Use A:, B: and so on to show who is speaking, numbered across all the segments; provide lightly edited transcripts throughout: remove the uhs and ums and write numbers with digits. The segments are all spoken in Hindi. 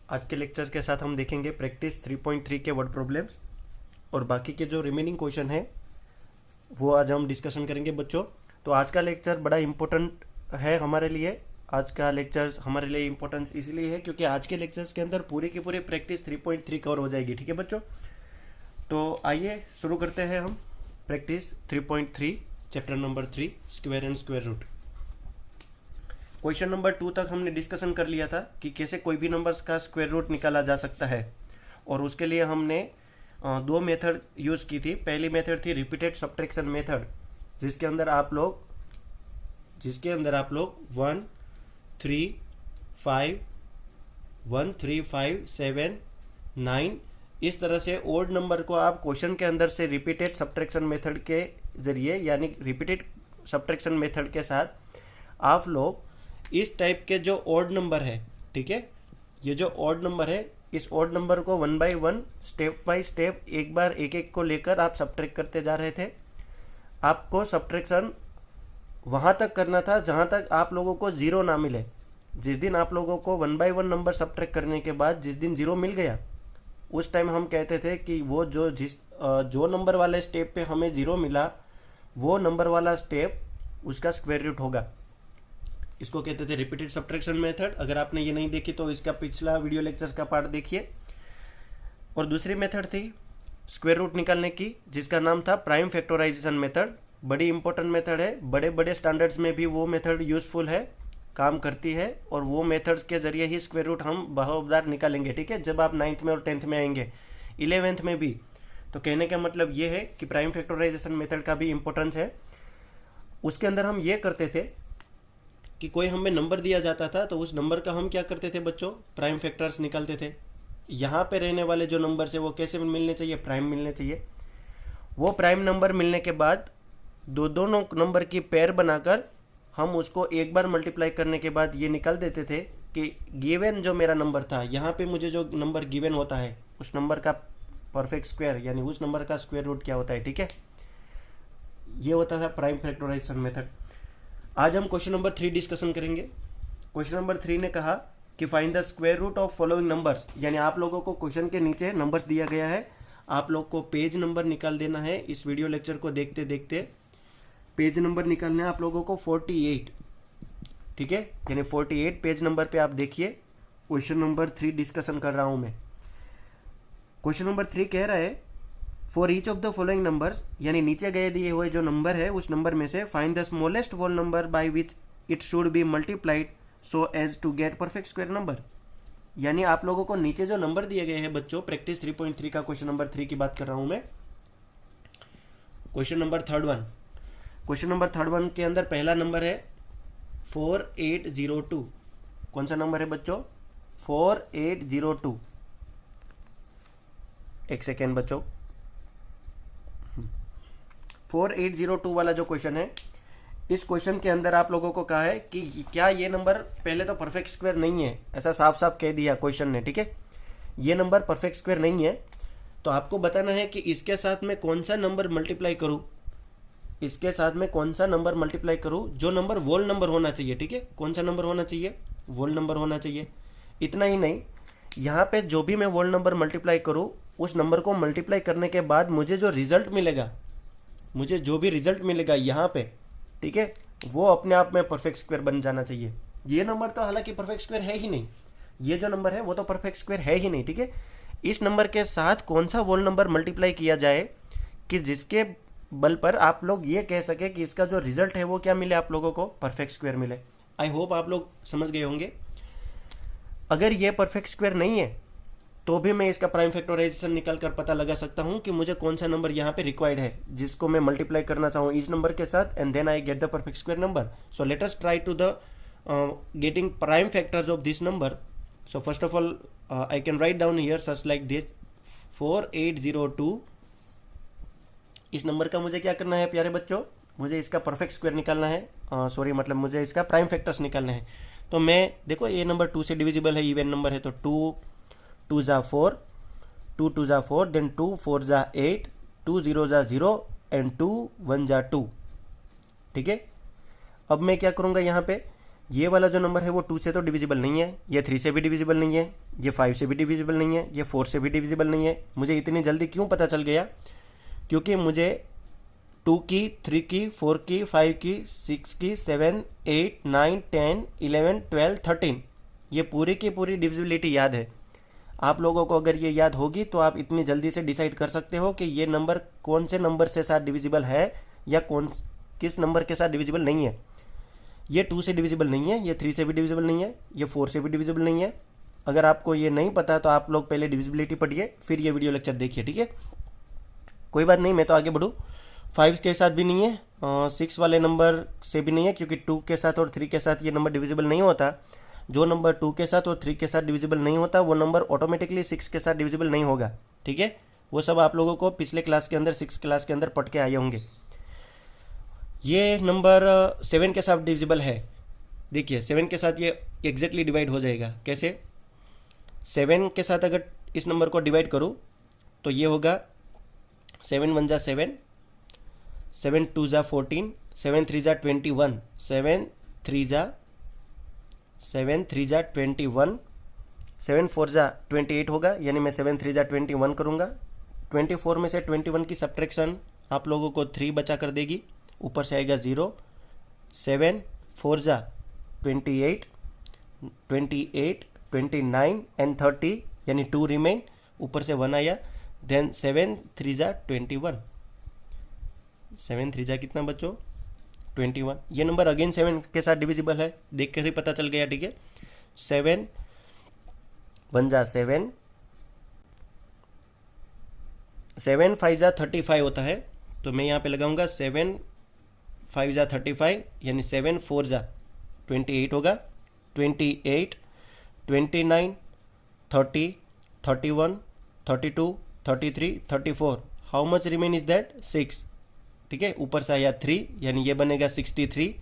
A: आज के लेक्चर के साथ हम देखेंगे प्रैक्टिस 3.3 के वर्ड प्रॉब्लम्स और बाकी के जो रिमेनिंग क्वेश्चन है वो आज हम डिस्कशन करेंगे बच्चों। तो आज का लेक्चर बड़ा इम्पोर्टेंट है हमारे लिए। आज का लेक्चर हमारे लिए इम्पोर्टेंस इसलिए है क्योंकि आज के लेक्चर्स के अंदर पूरी की पूरी प्रैक्टिस 3.3 कवर हो जाएगी। ठीक है बच्चों, तो आइए शुरू करते हैं हम practice 3.3 chapter number 3 square and square root. Question number 2 तक हमने डिस्कशन कर लिया था कि कैसे कोई भी नंबर्स का स्क्वायर रूट निकाला जा सकता है और उसके लिए हमने दो मेथड यूज़ की थी। पहली मेथड थी रिपीटेड सब्ट्रैक्शन मेथड जिसके अंदर आप लोग 1 3 5 1 3 5 7 9 इस तरह से ओड नंबर को आप क्वेश्चन के अंदर से रिपीटेड सब्ट्रैक्शन मेथड के जरिए यानी रिपीटेड सब्ट्रैक्शन मेथड के साथ आप लोग इस टाइप के जो ओड नंबर है, ठीक है, ये जो ओड नंबर है इस ओड नंबर को 1 बाय 1 स्टेप बाय स्टेप एक बार एक एक को लेकर आप सब्ट्रैक्ट करते जा रहे थे। आपको सब्ट्रैक्शन वहाँ तक करना था जहाँ तक आप लोगों को ज़ीरो ना मिले। जिस दिन आप लोगों को 1 बाय 1 नंबर सब्ट्रैक्ट करने के बाद जिस दिन ज़ीरो मिल गया उस टाइम हम कहते थे कि वो जो नंबर वाले स्टेप पे हमें ज़ीरो मिला वो नंबर वाला स्टेप उसका स्क्वायर रूट होगा। इसको कहते थे रिपीटेड सब्ट्रैक्शन मेथड। अगर आपने ये नहीं देखी तो इसका पिछला वीडियो लेक्चर्स का पार्ट देखिए। और दूसरी मेथड थी स्क्वायर रूट निकालने की जिसका नाम था प्राइम फैक्टराइजेशन मेथड। बड़ी इंपॉर्टेंट मेथड है, बड़े बड़े स्टैंडर्ड्स में भी वो मेथड यूजफुल है, काम करती है और वो मेथड्स के जरिए ही स्क्वायर रूट हम बहुबार निकालेंगे। ठीक है, जब आप 9th में और 10th में आएंगे, 11th में भी। तो कहने का मतलब ये है कि प्राइम फैक्टराइजेशन मेथड का भी इंपॉर्टेंस है। उसके अंदर हम ये करते थे कि कोई हमें नंबर दिया जाता था तो उस नंबर का हम क्या करते थे बच्चों, प्राइम फैक्टर्स निकालते थे। यहाँ पे रहने वाले जो नंबर है वो कैसे मिलने चाहिए, प्राइम मिलने चाहिए। वो प्राइम नंबर मिलने के बाद दोनों नंबर की पेयर बनाकर हम उसको एक बार मल्टीप्लाई करने के बाद ये निकाल देते थे कि गिवन जो मेरा नंबर था, यहाँ पे मुझे जो नंबर गिवन होता है उस नंबर का परफेक्ट स्क्वायर यानी उस नंबर का स्क्वायर रूट क्या होता है। ठीक है, ये होता था प्राइम फैक्टराइजेशन मेथड। आज हम क्वेश्चन नंबर 3 डिस्कशन करेंगे। क्वेश्चन नंबर 3 ने कहा कि find the square root of following numbers, यानी आप लोगों को क्वेश्चन के नीचे नंबर्स दिया गया है, आप लोग को पेज नंबर निकाल देना है। इस वीडियो लेक्चर को देखते देखते पेज नंबर निकालना है आप लोगों को 48। ठीक है, यानी 48 पेज नंबर पे आप देखिए। क्वेश्चन नंबर 3 डिस्कशन कर रहा हूं मैं। क्वेश्चन नंबर 3 कह रहा है for each of the following numbers, यानी नीचे गए दिए हुए जो नंबर है उस नंबर में से find the smallest whole number by which it should be multiplied so as to get perfect square number. यानी आप लोगों को नीचे जो नंबर दिए गए हैं बच्चों, प्रैक्टिस 3.3 का क्वेश्चन नंबर 3 की बात कर रहा हूं मैं। Question number 3rd question number 3rd के अंदर पहला नंबर है 4802। कौन सा नंबर है बच्चों, 4802। एक सेकेंड बच्चों, 4802 वाला जो क्वेश्चन है, इस क्वेश्चन के अंदर आप लोगों को कहा है कि क्या ये नंबर, पहले तो परफेक्ट स्क्वायर नहीं है, ऐसा साफ साफ कह दिया क्वेश्चन ने। ठीक है, ये नंबर परफेक्ट स्क्वायर नहीं है, तो आपको बताना है कि इसके साथ में कौन सा नंबर मल्टीप्लाई करूं, इसके साथ में कौन सा नंबर मल्टीप्लाई करूं जो नंबर वोल नंबर होना चाहिए। ठीक है, कौन सा नंबर होना चाहिए, वोल नंबर होना चाहिए। इतना ही नहीं, यहाँ पे जो भी मैं वोल नंबर मल्टीप्लाई करूँ उस नंबर को मल्टीप्लाई करने के बाद मुझे जो रिजल्ट मिलेगा, मुझे जो भी रिजल्ट मिलेगा यहाँ पे, ठीक है, वो अपने आप में परफेक्ट स्क्वायर बन जाना चाहिए। ये नंबर तो हालांकि परफेक्ट स्क्वायर है ही नहीं, ये जो नंबर है वो तो परफेक्ट स्क्वायर है ही नहीं। ठीक है, इस नंबर के साथ कौन सा वोल नंबर मल्टीप्लाई किया जाए कि जिसके बल पर आप लोग ये कह सके कि इसका जो रिजल्ट है वो क्या मिले, आप लोगों को परफेक्ट स्क्वायर मिले। आई होप आप लोग समझ गए होंगे। अगर ये परफेक्ट स्क्वायर नहीं है तो भी मैं इसका प्राइम फैक्टराइजेशन निकाल कर पता लगा सकता हूँ कि मुझे कौन सा नंबर यहाँ पे रिक्वायर्ड है जिसको मैं मल्टीप्लाई करना चाहूँ इस नंबर के साथ, and then I get the perfect square number. So let us try to the getting prime factors of this number. So first of all I can write down here such like this 4802। इस नंबर का मुझे क्या करना है प्यारे बच्चों, मुझे इसका परफेक्ट स्क्वायर निकालना है, मतलब मुझे इसका प्राइम फैक्टर्स निकालना है। तो मैं देखो ये नंबर 2 से डिविजिबल है, इवन नंबर है, तो 2 2 जा 4, 2 2 जा 4, देन 2 4 जा 8, 2 0 जा 0 एंड 2 1 जा 2। ठीक है, अब मैं क्या करूँगा यहाँ पे, ये वाला जो नंबर है वो 2 से तो डिविजिबल नहीं है, ये 3 से भी डिविजिबल नहीं है, ये 5 से भी डिविजिबल नहीं है, ये 4 से भी डिविजिबल नहीं है। मुझे इतनी जल्दी क्यों पता चल गया? क्योंकि मुझे 2 की, 3 की, 4 की, 5 की, 6 की, 7, 8, 9, 10, 11, 12, 13 ये पूरी की पूरी डिविजिबिलिटी याद है। आप लोगों को अगर ये याद होगी तो आप इतनी जल्दी से डिसाइड कर सकते हो कि ये नंबर कौन से नंबर से साथ डिविजिबल है या किस नंबर के साथ डिविजिबल नहीं है। ये 2 से डिविजिबल नहीं है, ये 3 से भी डिविजिबल नहीं है, ये 4 से भी डिविजिबल नहीं है। अगर आपको ये नहीं पता तो आप लोग पहले डिविजिबिलिटी पढ़िए, फिर ये वीडियो लेक्चर देखिए, ठीक है। कोई बात नहीं, मैं तो आगे बढ़ूँ। 5 के साथ भी नहीं है, 6 वाले नंबर से भी नहीं है, क्योंकि 2 के साथ और 3 के साथ ये नंबर डिविजिबल नहीं होता। जो नंबर 2 के साथ और 3 के साथ डिविजिबल नहीं होता वो नंबर ऑटोमेटिकली 6 के साथ डिविजिबल नहीं होगा, ठीक है। वो सब आप लोगों को पिछले क्लास के अंदर 6 क्लास के अंदर पढ़ के आए होंगे। ये नंबर 7 के साथ डिविजिबल है। देखिए 7 के साथ ये एग्जैक्टली डिवाइड हो जाएगा। कैसे? 7 के साथ अगर इस नंबर को डिवाइड करूँ तो ये होगा 7 1 जा 7, 7 2 जा 14, 7 3 जा 21, 7 3 जा 21, 7 4 जा 28 होगा, यानी मैं 7 3 जा 21 करूँगा। 24 में से 21 की सब्ट्रैक्शन आप लोगों को 3 बचा कर देगी, ऊपर से आएगा 0। 7 4 जा 28, 29 एंड 30 यानी 2 रिमेन, ऊपर से 1 आया। देन 7 3 जा 21, 7 3 जा कितना बच्चों? 21। ये नंबर अगेन 7 के साथ डिविजिबल है, देख कर ही पता चल गया, ठीक है। 7 1 जा 7, 7 5 जा 35 होता है, तो मैं यहाँ पे लगाऊंगा 7 5 जा 35, यानी 7 4 जा 28 होगा। 28, 29, 30, 31, 32, 33, 34, how much remain is that? 6, ठीक है। ऊपर से आया 3, यानी ये बनेगा 63।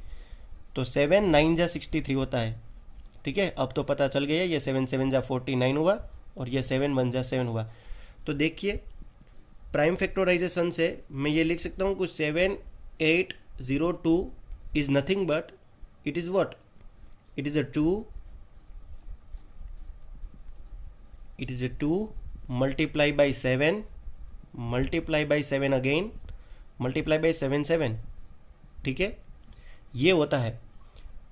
A: तो 7 9 जा 63 होता है, ठीक है। अब तो पता चल गया, ये 7 7 जा 49 हुआ और ये 7 1 जा 7 हुआ। तो देखिए प्राइम फैक्टराइजेशन से मैं ये लिख सकता हूँ कुछ 7 8 0 2 is nothing but it is what? It is a 2 multiply by 7 multiply by 7 again multiply by 7 7, ठीक है। ये होता है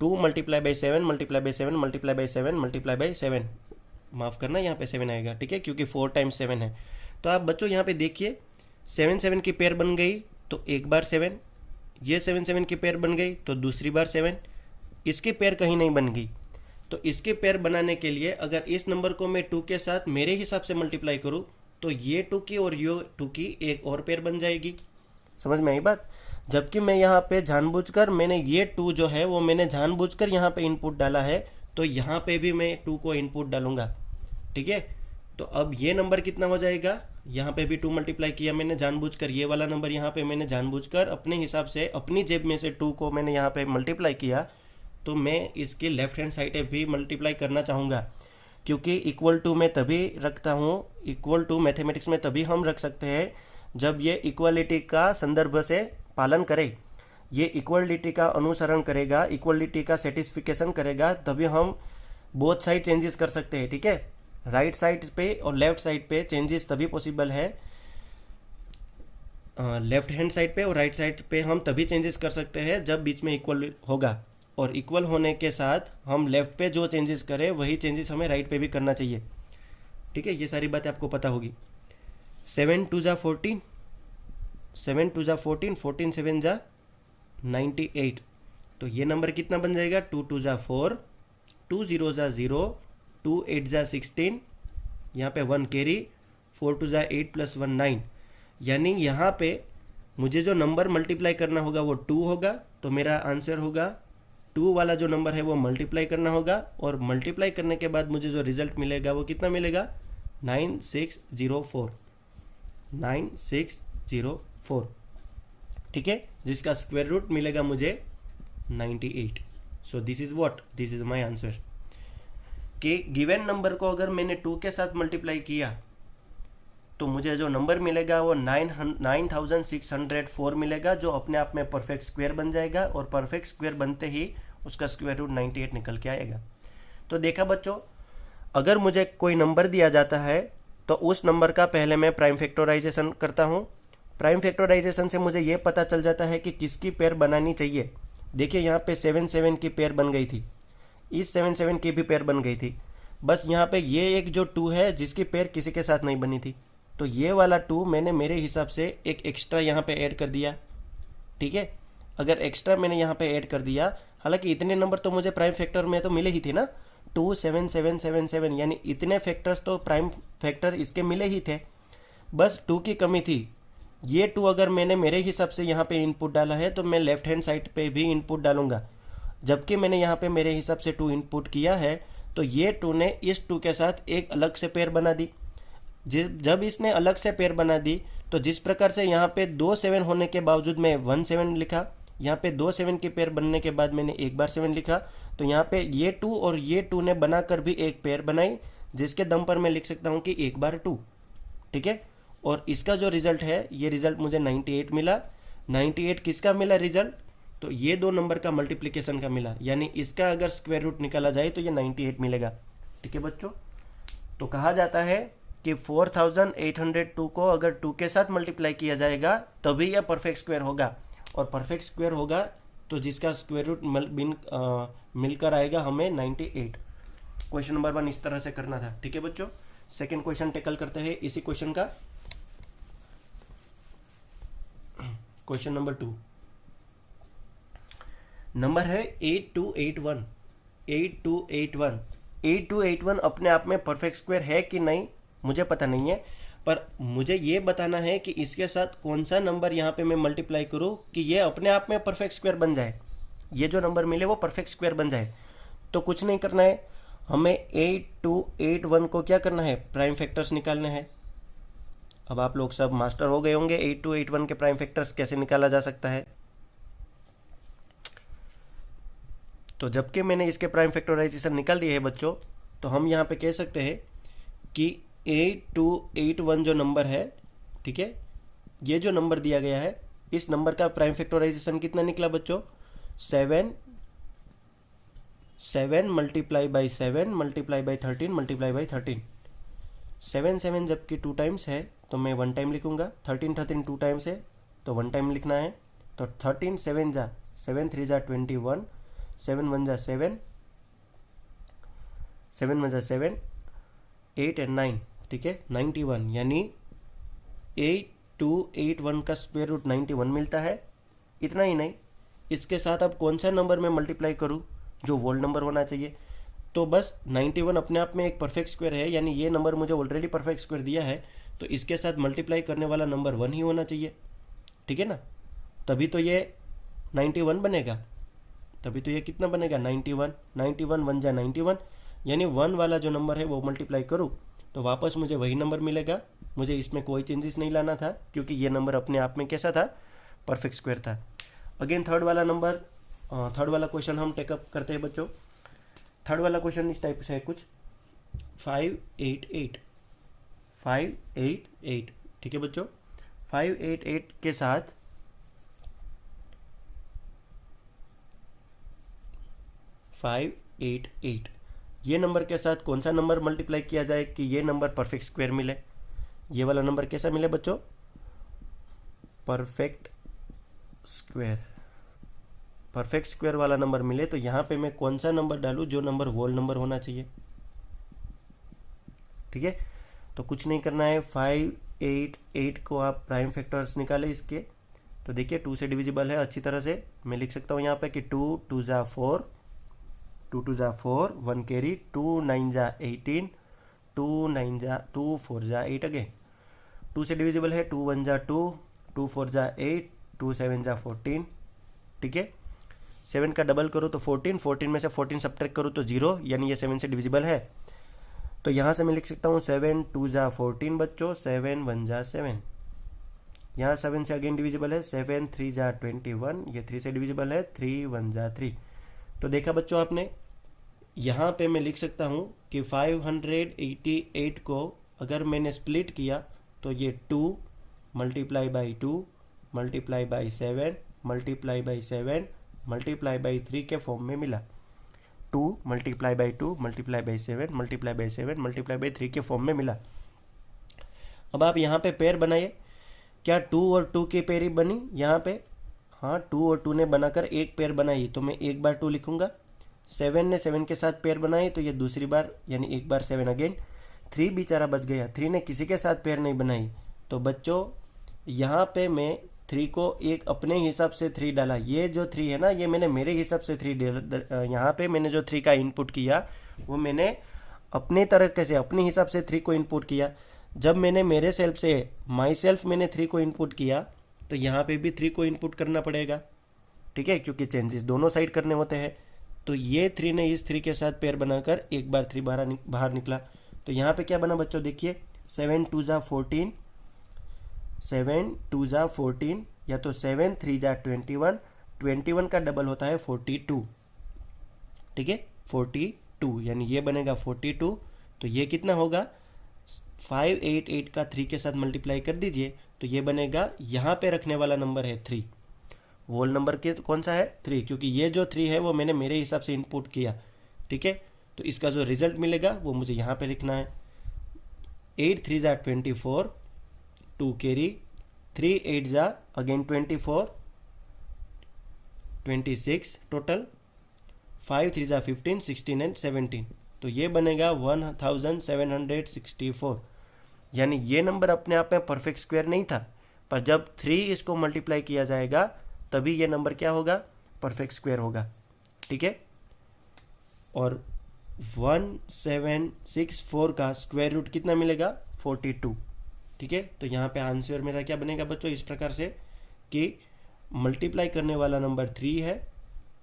A: 2 multiply by 7 multiply by 7 multiply by 7 multiply by 7, माफ़ करना यहाँ पे 7 आएगा, ठीक है, क्योंकि 4 टाइम्स 7 है। तो आप बच्चों यहाँ पे देखिए 7 7 की पेयर बन गई तो एक बार 7, ये 7 7 की पेयर बन गई तो दूसरी बार 7, इसकी पेयर कहीं नहीं बन गई। तो इसके पेयर बनाने के लिए अगर इस नंबर को मैं 2 के साथ मेरे हिसाब से मल्टीप्लाई करूँ तो ये 2 की और ये 2 की एक और पेयर बन जाएगी। समझ में आई बात? जबकि मैं यहाँ पे जानबूझकर मैंने ये 2 जो है वो मैंने जानबूझकर यहाँ पे इनपुट डाला है, तो यहाँ पे भी मैं 2 को इनपुट डालूंगा, ठीक है। तो अब ये नंबर कितना हो जाएगा? यहाँ पे भी 2 मल्टीप्लाई किया मैंने जानबूझकर, ये वाला नंबर यहाँ पे मैंने जानबूझकर अपने हिसाब से अपनी जेब में से 2 को मैंने यहाँ पे मल्टीप्लाई किया, तो मैं इसकी लेफ्ट हैंड साइड भी मल्टीप्लाई करना चाहूँगा, क्योंकि इक्वल टू मैं तभी रखता हूँ, इक्वल टू मैथमेटिक्स में तभी हम रख सकते हैं जब ये इक्वलिटी का संदर्भ से पालन करे, ये इक्वलिटी का अनुसरण करेगा, इक्वलिटी का सेटिस्फिकेशन करेगा, तभी हम बोथ साइड चेंजेस कर सकते हैं, ठीक है। राइट साइड पे और लेफ्ट साइड पे चेंजेस तभी पॉसिबल है, लेफ्ट हैंड साइड पे और राइट साइड पे हम तभी चेंजेस कर सकते हैं जब बीच में इक्वल होगा, और इक्वल होने के साथ हम लेफ्ट पे जो चेंजेस करें वही चेंजेस हमें राइट पे भी करना चाहिए, ठीक है। ये सारी बातें आपको पता होगी। 7 2 जा 14, 7 2 जा 14, 14 7 जा 98, तो ये नंबर कितना बन जाएगा? 2 2 जा 4, 2 0 जा 0, 2 8 जा 16, यहाँ पे 1 कैरी, 4 2 जा 8 प्लस 1 9, यानी यहाँ पे मुझे जो नंबर मल्टीप्लाई करना होगा वो 2 होगा, तो मेरा आंसर होगा 2 वाला जो नंबर है वो मल्टीप्लाई करना होगा, और मल्टीप्लाई करने के बाद मुझे जो रिजल्ट मिलेगा वो कितना मिलेगा? 9604, 9604, ठीक है, जिसका स्क्वायर रूट मिलेगा मुझे 98। So this is what? This is my answer. कि गिवन नंबर को अगर मैंने 2 के साथ मल्टीप्लाई किया तो मुझे जो नंबर मिलेगा वो 9604 मिलेगा, जो अपने आप में परफेक्ट स्क्वायर बन जाएगा, और परफेक्ट स्क्वायर बनते ही उसका स्क्वायर रूट 98 निकल के आएगा। तो देखा बच्चों, अगर मुझे कोई नंबर दिया जाता है तो उस नंबर का पहले मैं प्राइम फैक्टराइजेशन करता हूँ। प्राइम फैक्टराइजेशन से मुझे ये पता चल जाता है कि किसकी पेयर बनानी चाहिए। देखिए यहाँ पे 7 7 की पेयर बन गई थी, इस 7 7 की भी पेयर बन गई थी। बस यहाँ पे ये एक जो 2 है जिसकी पेयर किसी के साथ नहीं बनी थी, तो ये वाला 2 मैंने मेरे हिसाब से एक एक्स्ट्रा यहाँ पे ऐड कर दिया। ठीक है, अगर एक्स्ट्रा मैंने यहाँ पे ऐड कर दिया, हालांकि इतने नंबर तो मुझे प्राइम फैक्टर में तो मिले ही थे ना, 2 7 7 7 7, यानी इतने फैक्टर्स तो प्राइम फैक्टर इसके मिले ही थे, बस 2 की कमी थी। ये 2 अगर मैंने मेरे हिसाब से यहाँ पे इनपुट डाला है तो मैं लेफ्ट हैंड साइड पे भी इनपुट डालूंगा, जबकि मैंने यहाँ पे मेरे हिसाब से 2 इनपुट किया है, तो ये 2 ने इस 2 के साथ एक अलग से पेयर बना दी। जब इसने अलग से पेयर बना दी तो जिस प्रकार से यहाँ पे 2 7 होने के बावजूद मैं 1 7 लिखा, यहाँ पे 2 7 की पेयर बनने के बाद मैंने एक बार 7 लिखा, तो यहाँ पे ये 2 और ये 2 ने बनाकर भी एक पेयर बनाई, जिसके दम पर मैं लिख सकता हूँ कि एक बार 2। ठीक है, और इसका जो रिजल्ट है, ये रिजल्ट मुझे 98 मिला। 98 किसका मिला रिजल्ट? तो ये 2 नंबर का मल्टीप्लिकेशन का मिला, यानी इसका अगर स्क्वायर रूट निकाला जाए तो ये 98 मिलेगा। ठीक है बच्चों, तो कहा जाता है कि 4802 को अगर 2 के साथ मल्टीप्लाई किया जाएगा तभी यह परफेक्ट स्क्वायर होगा, और परफेक्ट स्क्वायर होगा तो जिसका स्क्वायर रूट मिलकर आएगा हमें 98। क्वेश्चन नंबर 1 इस तरह से करना था। ठीक है बच्चों, सेकेंड क्वेश्चन टेकल करते हैं इसी क्वेश्चन का। क्वेश्चन नंबर 2 नंबर है 8281। 8281 8281 अपने आप में परफेक्ट स्क्वायर है कि नहीं मुझे पता नहीं है, पर मुझे ये बताना है कि इसके साथ कौन सा नंबर यहाँ पे मैं मल्टीप्लाई करूँ कि ये अपने आप में परफेक्ट स्क्वायर बन जाए, ये जो नंबर मिले वो परफेक्ट स्क्वायर बन जाए। तो कुछ नहीं करना है, हमें 8281 को क्या करना है, प्राइम फैक्टर्स निकालने हैं। अब आप लोग सब मास्टर हो गए होंगे 8281 के प्राइम फैक्टर्स कैसे निकाला जा सकता है। तो जबकि मैंने इसके प्राइम फैक्टराइजेशन निकाल दिए है बच्चों, तो हम यहाँ पे कह सकते हैं कि 8281 जो नंबर है, ठीक है, ये जो नंबर दिया गया है, इस नंबर का प्राइम फैक्टराइजेशन कितना निकला बच्चों, 7 7 multiply by 7 multiply by 13 multiply by 13। 7 7 जबकि 2 टाइम्स है तो मैं 1 टाइम लिखूंगा, 13 13 2 टाइम्स है तो 1 टाइम लिखना है। तो 13 7 जा 7 3 जा 21, 7 1 जा 7, 7 1 जा 7, 8 एंड 9, ठीक है 91, यानी 8281 का स्क्वायर रूट 91 मिलता है। इतना ही नहीं, इसके साथ अब कौन सा नंबर मैं मल्टीप्लाई करूँ जो वोल नंबर होना चाहिए, तो बस 91 अपने आप में एक परफेक्ट स्क्वायर है, यानी ये नंबर मुझे ऑलरेडी परफेक्ट स्क्वायर दिया है, तो इसके साथ मल्टीप्लाई करने वाला नंबर 1 ही होना चाहिए। ठीक है ना, तभी तो ये 91 बनेगा, तभी तो ये कितना बनेगा 91। 91 1 जा 91, यानी 1 वाला जो नंबर है वो मल्टीप्लाई करूँ तो वापस मुझे वही नंबर मिलेगा। मुझे इसमें कोई चेंजेस नहीं लाना था क्योंकि ये नंबर अपने आप में कैसा था, परफेक्ट स्क्वायर था। अगेन थर्ड वाला क्वेश्चन हम टेकअप करते हैं बच्चों। थर्ड वाला क्वेश्चन इस टाइप से है कुछ, 588। ठीक है बच्चों, 588 के साथ 588 ये नंबर के साथ कौन सा नंबर मल्टीप्लाई किया जाए कि ये नंबर परफेक्ट स्क्वायर मिले। ये वाला नंबर कैसा मिले बच्चों, परफेक्ट स्क्वायर वाला नंबर मिले, तो यहाँ पे मैं कौन सा नंबर डालूँ जो नंबर होल नंबर होना चाहिए। ठीक है, तो कुछ नहीं करना है, 588 को आप प्राइम फैक्टर्स निकाले इसके, तो देखिए 2 से डिविजिबल है अच्छी तरह से। मैं लिख सकता हूँ यहाँ पे कि 2 2 जा 4, 2 2 जा 4, 1 कैरी, 2 9 जा 18, 2 4 जा 8 अगेन। 2 से डिविजिबल है, 2 1 जा 2, 2 4 जा 8, 2 7 जा 14। ठीक है, 7 का डबल करो तो 14, 14 में से 14 सब्ट्रैक्ट करो तो 0, यानी ये 7 से डिविजिबल है। तो यहाँ से मैं लिख सकता हूँ 7 2 जा 14 बच्चों, 7 1 जा 7। यहाँ 7 से अगेन डिविजिबल है, 7 3 जा 21, ये 3 से डिविजिबल है, 3 1 जा 3। तो देखा बच्चों आपने, यहाँ पे मैं लिख सकता हूँ कि 588 को अगर मैंने स्प्लिट किया तो ये 2 multiply by 2 multiply by 7 multiply by 7 multiply by 3 के फॉर्म में मिला। 2 multiply by 2 multiply by 7 multiply by 7 multiply by 3 के फॉर्म में मिला। अब आप यहाँ पे पेयर बनाइए। क्या 2 और 2 की पेयर ही बनी यहाँ पे? हाँ, 2 और 2 ने बनाकर एक पेयर बनाई, तो मैं एक बार 2 लिखूंगा। 7 ने 7 के साथ पेयर बनाई, तो ये दूसरी बार, यानी एक बार 7 अगेन। 3 बेचारा बच गया, 3 ने किसी के साथ पेयर नहीं बनाई, तो बच्चों यहाँ पे मैं 3 को एक अपने हिसाब से 3 डाला। ये जो 3 है ना, ये मैंने मेरे हिसाब से 3 यहाँ पे मैंने जो 3 का इनपुट किया वो मैंने अपने तरीके से अपने हिसाब से 3 को इनपुट किया। जब मैंने मेरे सेल्फ से माई सेल्फ मैंने 3 को इनपुट किया, तो यहाँ पे भी 3 को इनपुट करना पड़ेगा, ठीक है, क्योंकि चेंजेस दोनों साइड करने होते हैं। तो ये 3 ने इस 3 के साथ पेयर बनाकर एक बार 3 बाहर निकला। तो यहाँ पे क्या बना बच्चों, देखिए 7 2 जा 14, 7 2 जा 14, या तो 7 3 जा 21, 21 का डबल होता है 42, ठीक है, 42, यानी ये बनेगा 42। तो ये कितना होगा, 588 का 3 के साथ मल्टीप्लाई कर दीजिए, तो ये बनेगा, यहाँ पे रखने वाला नंबर है 3, होल नंबर के कौन सा है 3, क्योंकि ये जो 3 है वो मैंने मेरे हिसाब से इनपुट किया, ठीक है। तो इसका जो रिजल्ट मिलेगा वो मुझे यहाँ पे लिखना है। 8 3 जा 24, 2 कैरी, 3 8 जा अगेन 24, 26 टोटल, 5 3 जा 15, 16 एंड 17, तो ये बनेगा 1764। यानी ये नंबर अपने आप में परफेक्ट स्क्वायर नहीं था, पर जब 3 इसको मल्टीप्लाई किया जाएगा तभी ये नंबर क्या होगा, परफेक्ट स्क्वायर होगा, ठीक है। और 1764 का स्क्वायर रूट कितना मिलेगा, 42, ठीक है। तो यहाँ पे आंसर मेरा क्या बनेगा बच्चों, इस प्रकार से कि मल्टीप्लाई करने वाला नंबर 3 है,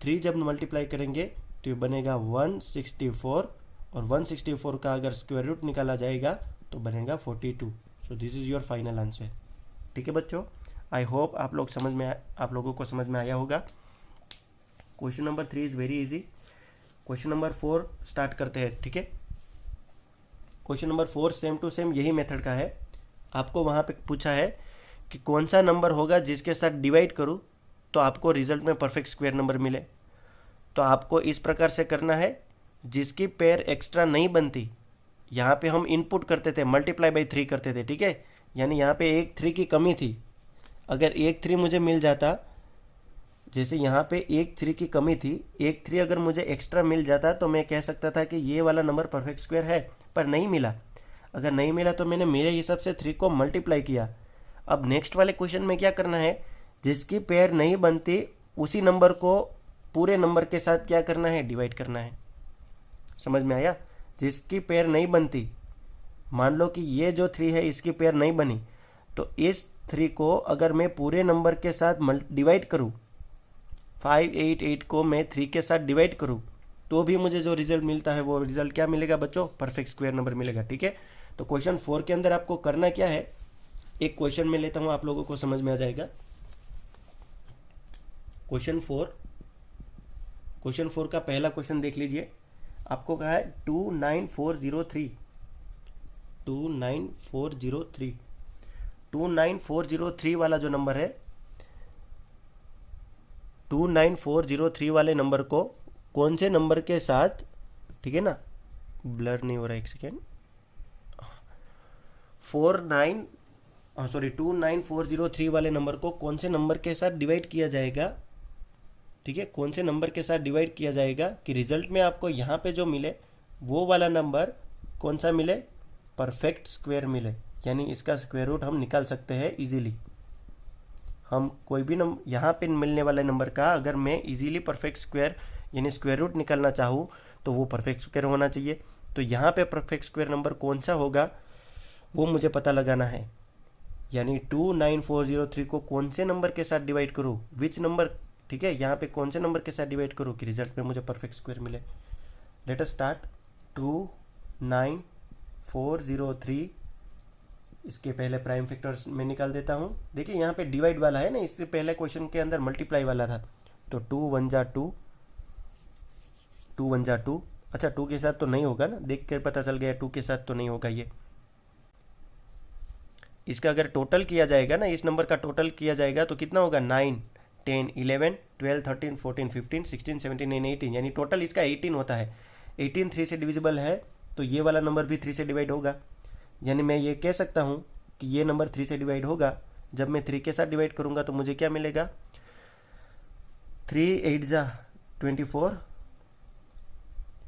A: 3 जब मल्टीप्लाई करेंगे तो ये बनेगा 164, और 164 का अगर स्क्वायर रूट निकाला जाएगा तो बनेगा 42। So this is your final answer, ठीक है बच्चों। आई होप आप लोगों को समझ में आया होगा। Question number 3 is very easy. Question number 4 start करते हैं, ठीक है। Question number 4 same to same यही मेथड का है। आपको वहाँ पे पूछा है कि कौन सा नंबर होगा जिसके साथ डिवाइड करूँ तो आपको रिजल्ट में परफेक्ट स्क्वायर नंबर मिले। तो आपको इस प्रकार से करना है, जिसकी पेयर एक्स्ट्रा नहीं बनती, यहाँ पे हम इनपुट करते थे, मल्टीप्लाई बाई 3 करते थे, ठीक है। यानी यहाँ पे एक 3 की कमी थी, अगर एक 3 मुझे मिल जाता, जैसे यहाँ पे एक 3 की कमी थी, एक 3 अगर मुझे एक्स्ट्रा मिल जाता तो मैं कह सकता था कि ये वाला नंबर परफेक्ट स्क्वायर है, पर नहीं मिला। अगर नहीं मिला तो मैंने मेरे हिसाब से 3 को मल्टीप्लाई किया। अब नेक्स्ट वाले क्वेश्चन में क्या करना है, जिसकी पेयर नहीं बनती उसी नंबर को पूरे नंबर के साथ क्या करना है, डिवाइड करना है। समझ में आया? जिसकी पेयर नहीं बनती, मान लो कि ये जो 3 है इसकी पेयर नहीं बनी, तो इस 3 को अगर मैं पूरे नंबर के साथ डिवाइड करूँ, 588 को मैं 3 के साथ डिवाइड करूँ, तो भी मुझे जो रिजल्ट मिलता है वो रिजल्ट क्या मिलेगा बच्चों, परफेक्ट स्क्वायर नंबर मिलेगा, ठीक है। तो क्वेश्चन 4 के अंदर आपको करना क्या है, एक क्वेश्चन में लेता हूँ, आप लोगों को समझ में आ जाएगा। क्वेश्चन 4 का पहला क्वेश्चन देख लीजिए। आपको कहा है 29403, 29403, 29403 वाला जो नंबर है, 29403 वाले नंबर को कौन से नंबर के साथ, ठीक है ना, ब्लर नहीं हो रहा, एक सेकेंड, 29403 वाले नंबर को कौन से नंबर के साथ डिवाइड किया जाएगा, ठीक है, कौन से नंबर के साथ डिवाइड किया जाएगा कि रिजल्ट में आपको यहाँ पे जो मिले वो वाला नंबर कौन सा मिले, परफेक्ट स्क्वायर मिले। यानी इसका स्क्वायर रूट हम निकाल सकते हैं इजीली। हम कोई भी नंबर यहाँ पे मिलने वाले नंबर का अगर मैं इजीली परफेक्ट स्क्वायर यानी स्क्वायर रूट निकालना चाहूँ तो वो परफेक्ट स्क्वायर होना चाहिए। तो यहाँ पे परफेक्ट स्क्वायर नंबर कौन सा होगा वो मुझे पता लगाना है। यानी 29403 को कौन से नंबर के साथ डिवाइड करूँ, विच नंबर, ठीक है, यहाँ पे कौन से नंबर के साथ डिवाइड करूँ कि रिजल्ट में मुझे परफेक्ट स्क्वायर मिले। Let us start. 29403, इसके पहले प्राइम फैक्टर्स में निकाल देता हूँ। देखिए यहाँ पे डिवाइड वाला है ना, इससे पहले क्वेश्चन के अंदर मल्टीप्लाई वाला था। तो 2 1 जा 2, 2 1 जा 2, अच्छा 2 के साथ तो नहीं होगा ना, देख कर पता चल गया 2 के साथ तो नहीं होगा ये। इसका अगर टोटल किया जाएगा ना, इस नंबर का टोटल किया जाएगा तो कितना होगा, 9 10, 11, 12, 13, 14, 15, 16, 17 एंड 18, यानी टोटल इसका 18 होता है। 18 3 से डिविजिबल है, तो ये वाला नंबर भी 3 से डिवाइड होगा। यानी मैं ये कह सकता हूँ कि ये नंबर 3 से डिवाइड होगा। जब मैं 3 के साथ डिवाइड करूँगा तो मुझे क्या मिलेगा, 3 8 जा 24,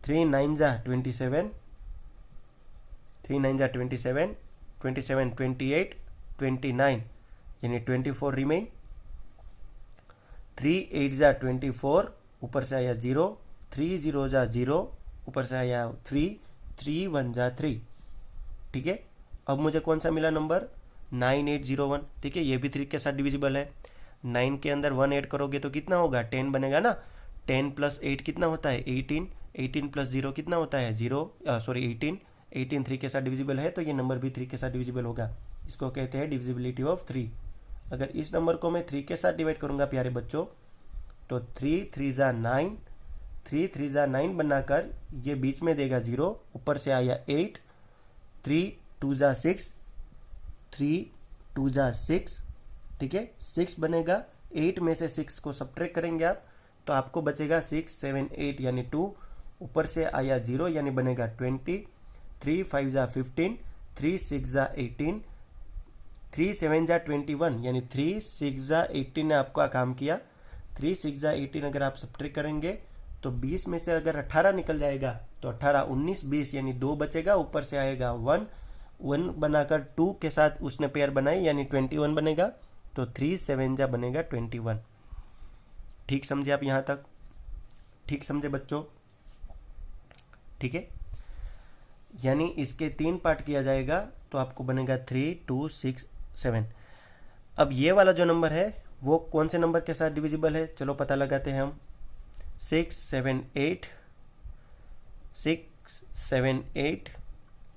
A: 3 9 जा 27, 3 9 जा 27, 27 28, 29, यानी 24 रिमेन। 3 8 जा 24, ऊपर से आया 0, 3 0 जा 0, ऊपर से आया 3, 3 1 जा 3। ठीक है, अब मुझे कौन सा मिला नंबर, 9801। ठीक है, ये भी 3 के साथ डिविजिबल है। 9 के अंदर 1 ऐड करोगे तो कितना होगा, 10 बनेगा ना। 10 + 8 कितना होता है, 18। 18 + 0 कितना होता है, 18। 18 3 के साथ डिविजिबल है, तो ये नंबर भी 3 के साथ डिविजिबल होगा। इसको कहते हैं डिविजिबिलिटी ऑफ 3। अगर इस नंबर को मैं 3 के साथ डिवाइड करूंगा प्यारे बच्चों, तो 3 3 जा 9, 3 3 जा 9 बनाकर ये बीच में देगा 0, ऊपर से आया 8, 3 2 जा 6, 3 2 जा 6। ठीक है, 6 बनेगा। 8 में से 6 को सब्ट्रैक्ट करेंगे आप, तो आपको बचेगा 6 7 8 यानी 2, ऊपर से आया 0 यानी बनेगा 20, 3 5 जा 15, 3 6 जा 18, 3 7 जा 21, यानी 3 6 जा 18 ने आपका काम किया। 3 6 जा 18 अगर आप सब्ट्रैक्ट करेंगे तो 20 में से अगर 18 निकल जाएगा तो 18 19 20 यानी 2 बचेगा, ऊपर से आएगा 1 1 बनाकर 2 के साथ उसने पेयर बनाई यानी 21 बनेगा, तो 3 7 जा बनेगा 21। ठीक समझे आप यहाँ तक, ठीक समझे बच्चों। ठीक है, यानी इसके 3 पार्ट किया जाएगा तो आपको बनेगा 3 2 6 7। अब ये वाला जो नंबर है वो कौन से नंबर के साथ डिविजिबल है, चलो पता लगाते हैं हम। 6 7 8, 6 7 8,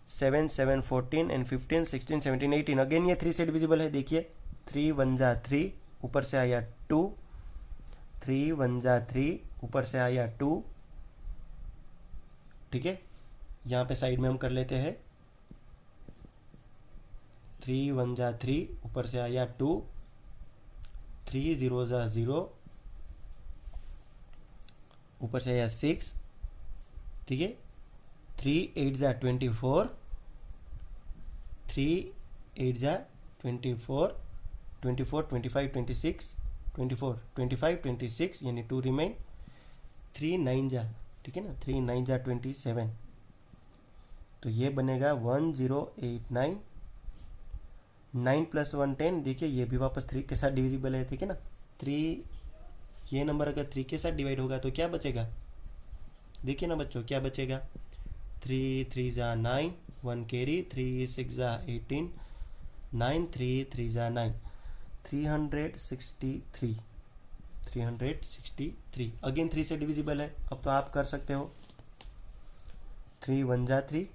A: 7 7 14 एंड 15 16 17 18। अगेन ये 3 से डिविजिबल है। देखिए 3 1 जा 3, ऊपर से आया 2, 3 1 जा 3, ऊपर से आया 2। ठीक है, यहाँ पे साइड में हम कर लेते हैं। 3 1 जा 3, ऊपर से आया 2, 3 0 जा 0, ऊपर से आया 6। ठीक है, 3 8 जा 24, 3 8 जा 24, 24 25 26, 24 25 26 यानी 2 रिमेन। 3 9 जा, ठीक है ना, 3 9 जा 27, तो ये बनेगा 1089। 9 + 1 10। देखिए ये भी वापस 3 के साथ डिविजिबल है। ठीक है ना, 3, ये नंबर अगर 3 के साथ डिवाइड होगा तो क्या बचेगा, देखिए ना बच्चों क्या बचेगा। 3 3 जा 9, 1 कैरी, 3 6 जा 18, 9 3 3 जा 9, 363। 363 अगेन 3 से डिविजिबल है। अब तो आप कर सकते हो। 3 1 जा 3,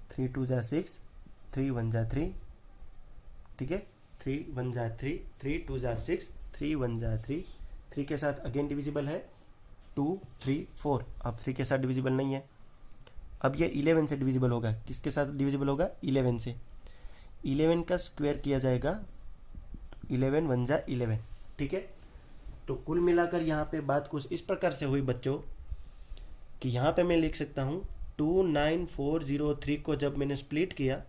A: 3 2 जा 6, 3 1 जा 3। ठीक है, 3 1 जा 3, 3 2 जा 6, 3 1 जा 3। 3 के साथ अगेन डिविजिबल है 2 3 4। अब 3 के साथ डिविजिबल नहीं है। अब ये 11 से डिविजिबल होगा। किसके साथ डिविजिबल होगा, 11 से। 11 का स्क्वायर किया जाएगा, 11 1 जा 11। ठीक है, तो कुल मिलाकर यहाँ पे बात कुछ इस प्रकार से हुई बच्चों कि यहाँ पे मैं लिख सकता हूँ 29403 को जब मैंने स्प्लिट किया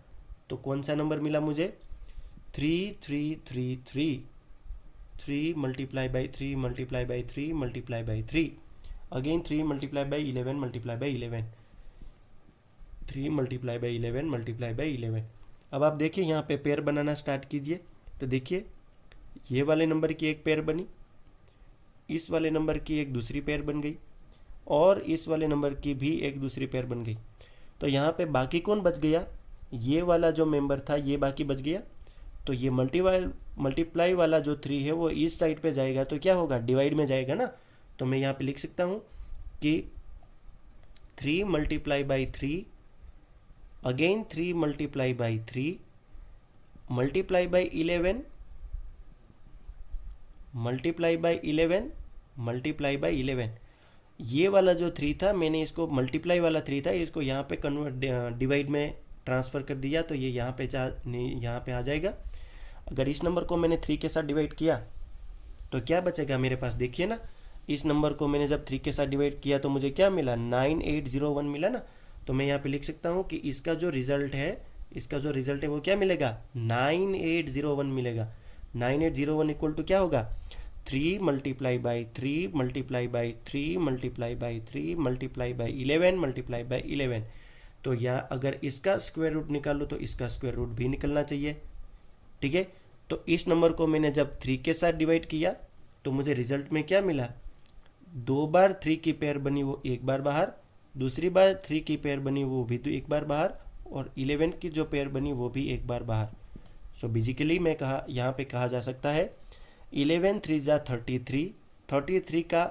A: तो कौन सा नंबर मिला मुझे, 3333। 3 multiply by 3 multiply by 3 multiply by 3, again 3 multiply by 11 multiply by 11, 3 multiply by 11 multiply by 11। अब आप देखिए यहाँ पे पेयर बनाना स्टार्ट कीजिए, तो देखिए ये वाले नंबर की एक पेयर बनी, इस वाले नंबर की एक दूसरी पेयर बन गई, और इस वाले नंबर की भी एक दूसरी पेयर बन गई। तो यहाँ पे बाकी कौन बच गया, ये वाला जो मेंबर था ये बाकी बच गया। तो ये मल्टीप्लाई वाला जो 3 है वो इस साइड पे जाएगा, तो क्या होगा, डिवाइड में जाएगा ना। तो मैं यहाँ पे लिख सकता हूँ कि 3 multiply by 3, again 3 multiply by 3 multiply by 11 multiply by 11 multiply by 11। ये वाला जो 3 था मैंने इसको, मल्टीप्लाई वाला 3 था, इसको यहाँ पे कन्वर्ट डिवाइड में ट्रांसफ़र कर दिया, तो ये यहाँ पे आ जाएगा। अगर इस नंबर को मैंने 3 के साथ डिवाइड किया तो क्या बचेगा मेरे पास, देखिए ना, इस नंबर को मैंने जब 3 के साथ डिवाइड किया तो मुझे क्या मिला, 9801 मिला ना। तो मैं यहाँ पे लिख सकता हूँ कि इसका जो रिजल्ट है वो क्या मिलेगा, 9801 मिलेगा। 9801 इक्वल टू क्या होगा, 3 multiply by 3 multiply by 3 multiply by 3 multiply by 11 multiply by 11। तो या अगर इसका स्क्वायर रूट निकालो तो इसका स्क्वायर रूट भी निकलना चाहिए, ठीक है। तो इस नंबर को मैंने जब 3 के साथ डिवाइड किया तो मुझे रिजल्ट में क्या मिला, 2 बार 3 की पेयर बनी वो एक बार बाहर, दूसरी बार 3 की पेयर बनी वो भी तो एक बार बाहर, और 11 की जो पेयर बनी वो भी एक बार बाहर। सो बेसिकली मैं यहाँ पे कहा जा सकता है 11 3 जा 33, 33 का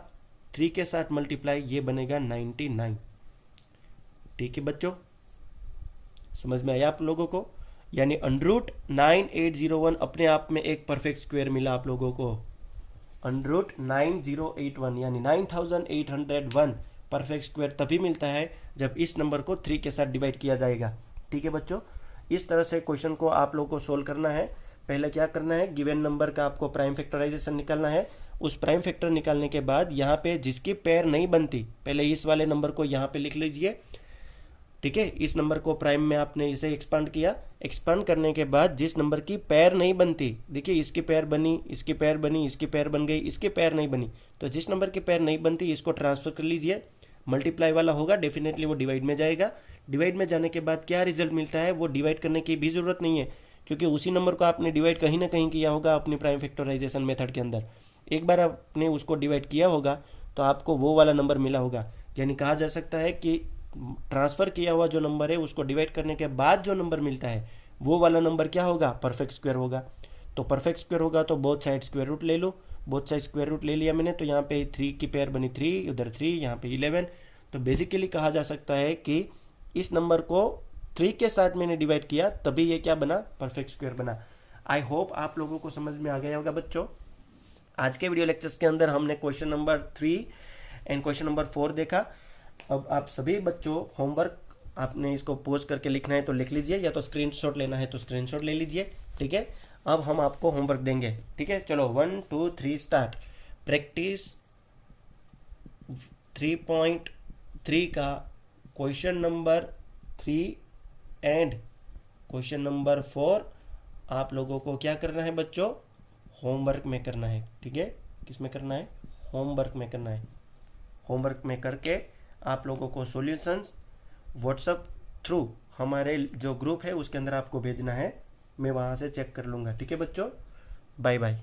A: 3 के साथ मल्टीप्लाई ये बनेगा 99। ठीक है बच्चों, समझ में आया आप लोगों को। यानी अंडरूट 9801 अपने आप में एक परफेक्ट स्क्वायर मिला आप लोगों को। अंडरूट 9081 यानी 9801 परफेक्ट स्क्वायर तभी मिलता है जब इस नंबर को 3 के साथ डिवाइड किया जाएगा। ठीक है बच्चों, इस तरह से क्वेश्चन को आप लोगों को सोल्व करना है। पहले क्या करना है, गिवन नंबर का आपको प्राइम फैक्टराइजेशन निकालना है। उस प्राइम फैक्टर निकालने के बाद यहाँ पे जिसकी पेयर नहीं बनती, पहले इस वाले नंबर को यहाँ पे लिख लीजिए, ठीक है। इस नंबर को प्राइम में आपने इसे एक्सपांड किया, एक्सपांड करने के बाद जिस नंबर की पेयर नहीं बनती, देखिए इसकी पेयर बनी, इसकी पेयर बनी, इसकी पेयर बन गई, इसकी पेयर नहीं बनी, तो जिस नंबर की पेयर नहीं बनती इसको ट्रांसफर कर लीजिए। मल्टीप्लाई वाला होगा डेफिनेटली वो डिवाइड में जाएगा। डिवाइड में जाने के बाद क्या रिजल्ट मिलता है वो डिवाइड करने की भी ज़रूरत नहीं है, क्योंकि उसी नंबर को आपने डिवाइड कहीं ना कहीं किया होगा अपनी प्राइम फैक्टराइजेशन मेथड के अंदर। एक बार आपने उसको डिवाइड किया होगा तो आपको वो वाला नंबर मिला होगा। यानी कहा जा सकता है कि ट्रांसफ़र किया हुआ जो नंबर है उसको डिवाइड करने के बाद जो नंबर मिलता है वो वाला नंबर क्या होगा, परफेक्ट स्क्वायर होगा। तो परफेक्ट स्क्वायर होगा तो बोथ साइड स्क्वायर रूट ले लो। बोथ साइड स्क्वायर रूट ले लिया मैंने, तो यहाँ पे 3 की पेयर बनी 3, उधर 3, यहाँ पे 11। तो बेसिकली कहा जा सकता है कि इस नंबर को 3 के साथ मैंने डिवाइड किया तभी ये क्या बना, परफेक्ट स्क्वायर बना। आई होप आप लोगों को समझ में आ गया होगा बच्चों। आज के वीडियो लेक्चर्स के अंदर हमने question number 3 and question number 4 देखा। अब आप सभी बच्चों होमवर्क आपने इसको पोस्ट करके लिखना है तो लिख लीजिए, या तो स्क्रीनशॉट लेना है तो स्क्रीनशॉट ले लीजिए, ठीक है। अब हम आपको होमवर्क देंगे, ठीक है। चलो 1 2 3 स्टार्ट। प्रैक्टिस 3.3 का question number 3 and question number 4 आप लोगों को क्या करना है बच्चों, होमवर्क में करना है, ठीक है। किस में करना है, होमवर्क में करना है। होमवर्क में करके आप लोगों को सॉल्यूशंस व्हाट्सएप थ्रू हमारे जो ग्रुप है उसके अंदर आपको भेजना है, मैं वहाँ से चेक कर लूँगा, ठीक है बच्चों। Bye bye.